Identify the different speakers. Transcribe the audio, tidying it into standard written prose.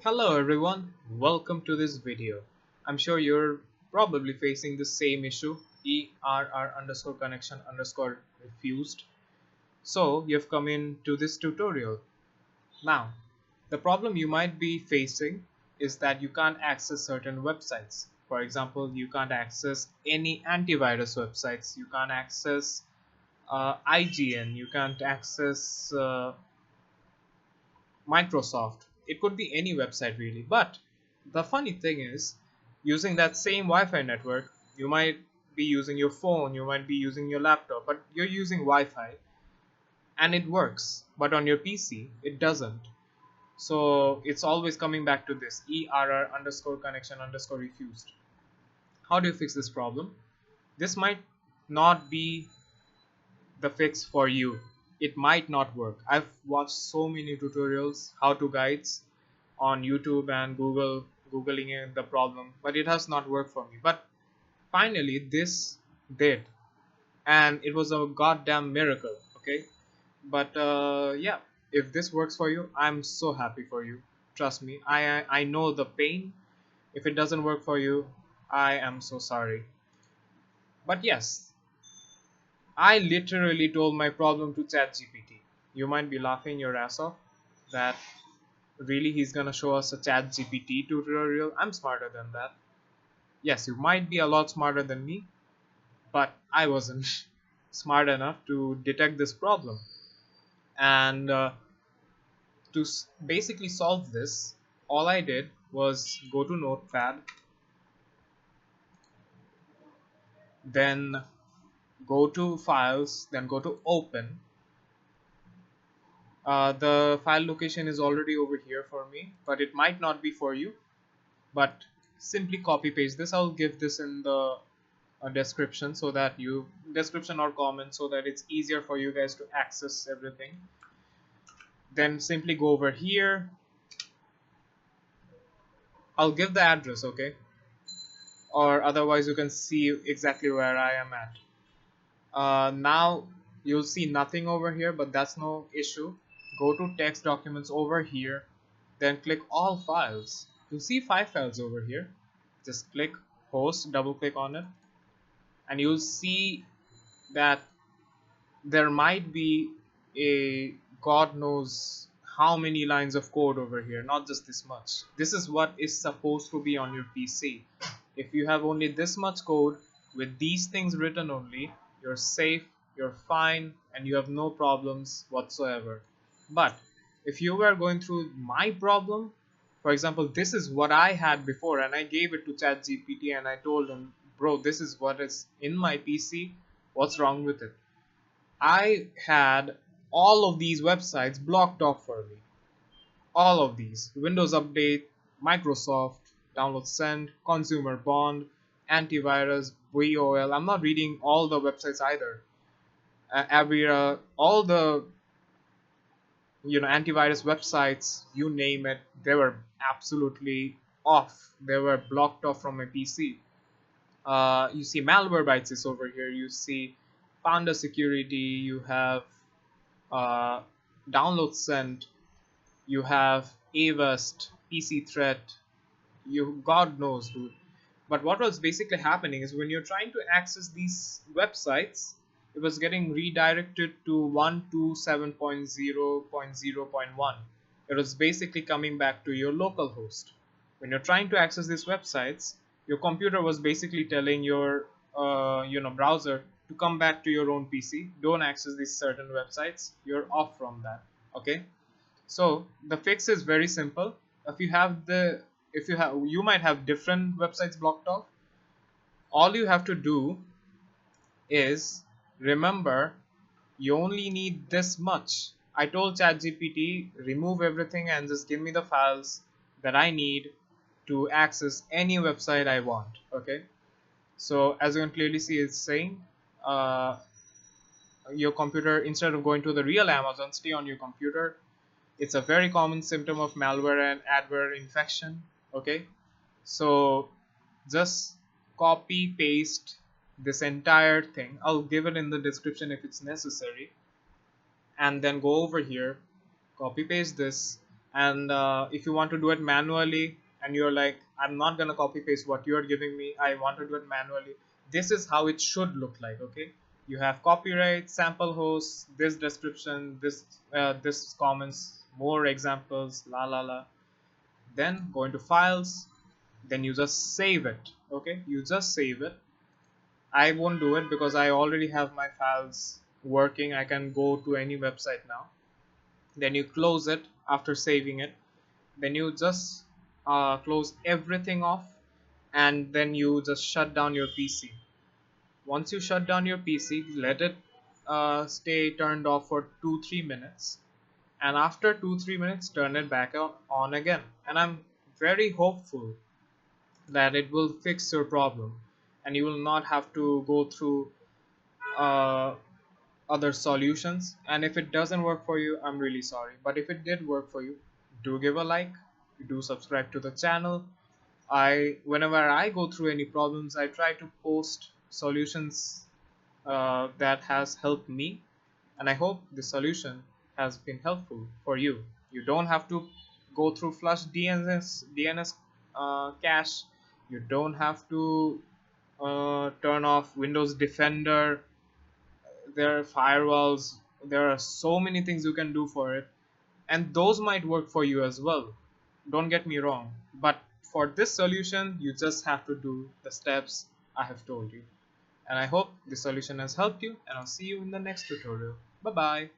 Speaker 1: Hello everyone, welcome to this video. I'm sure you're probably facing the same issue, ERR underscore connection underscore refused. So you've come into this tutorial. Now, the problem you might be facing is that you can't access certain websites. For example, you can't access any antivirus websites, you can't access IGN, you can't access Microsoft. It could be any website really. But the funny thing is, using that same Wi-Fi network, you might be using your phone, you might be using your laptop, but you're using Wi-Fi and it works. But on your PC, it doesn't. So it's always coming back to this ERR underscore connection underscore refused. How do you fix this problem? This might not be the fix for you. It might not work. I've watched so many tutorials, how to guides on YouTube and googling the problem, but it has not worked for me. But finally this did, and it was a goddamn miracle. Okay, but yeah, if this works for you, I'm so happy for you. Trust me, I know the pain. If it doesn't work for you, I am so sorry. But yes, I literally told my problem to ChatGPT. You might be laughing your ass off that really he's gonna show us a ChatGPT tutorial. I'm smarter than that. Yes, you might be a lot smarter than me, but I wasn't smart enough to detect this problem. And to basically solve this, all I did was go to Notepad, then go to Files, then go to Open. The file location is already over here for me, but it might not be for you. But simply copy paste this. I'll give this in the description so that you description or comment so that it's easier for you guys to access everything. Then simply go over here. I'll give the address, okay, or otherwise you can see exactly where I am at. Now you'll see nothing over here, but that's no issue. Go to text documents over here, then click all files. You'll see 5 files over here. Just click host, double click on it, and you'll see that there might be a god knows how many lines of code over here, not just this much. This is what is supposed to be on your PC. If you have only this much code with these things written only, you're safe, you're fine, and you have no problems whatsoever. But if you were going through my problem, for example, this is what I had before, and I gave it to ChatGPT and I told him, bro, this is what is in my PC, what's wrong with it? I had all of these websites blocked off for me. All of these: Windows Update, Microsoft, Download Send, Consumer Bond, Antivirus, VOL. I'm not reading all the websites either. Avira, all the antivirus websites, you name it, they were absolutely off. They were blocked off from my PC. You see Malware Bytes over here. You see Panda Security. You have uh, Download Send. You have Avast, PC Threat. You God knows, dude. But what was basically happening is when you're trying to access these websites, it was getting redirected to 127.0.0.1. It was basically coming back to your local host. When you're trying to access these websites, your computer was basically telling your browser to come back to your own PC. Don't access these certain websites. You're off from that. Okay. So the fix is very simple. If you might have different websites blocked off. All you have to do is remember you only need this much. I told ChatGPT remove everything and just give me the files that I need to access any website I want. Okay. So as you can clearly see, it's saying uh, your computer, instead of going to the real Amazon, stay on your computer. It's a very common symptom of malware and adware infection. Okay, so just copy paste this entire thing. I'll give it in the description if it's necessary, and then go over here, copy paste this, And if you want to do it manually and you're like, I'm not going to copy paste what you're giving me, I want to do it manually, this is how it should look like. Okay, you have copyright, sample host, this description, this comments, more examples, la la la. Then go into files, then you just save it. Okay, you just save it. I won't do it because I already have my files working. I can go to any website now. Then you close it after saving it. Then you just close everything off, and then you just shut down your PC. Once you shut down your PC, let it stay turned off for 2-3 minutes, and after 2-3 minutes turn it back on again. And I'm very hopeful that it will fix your problem, and you will not have to go through uh, other solutions. And if it doesn't work for you, I'm really sorry, but if it did work for you, do give a like, do subscribe to the channel. Whenever I go through any problems, I try to post solutions that has helped me, and I hope the solution has been helpful for you. You don't have to go through flush DNS cache. You don't have to turn off Windows Defender. There are firewalls. There are so many things you can do for it, and those might work for you as well. Don't get me wrong, but for this solution, you just have to do the steps I have told you. And I hope this solution has helped you, and I'll see you in the next tutorial. Bye bye.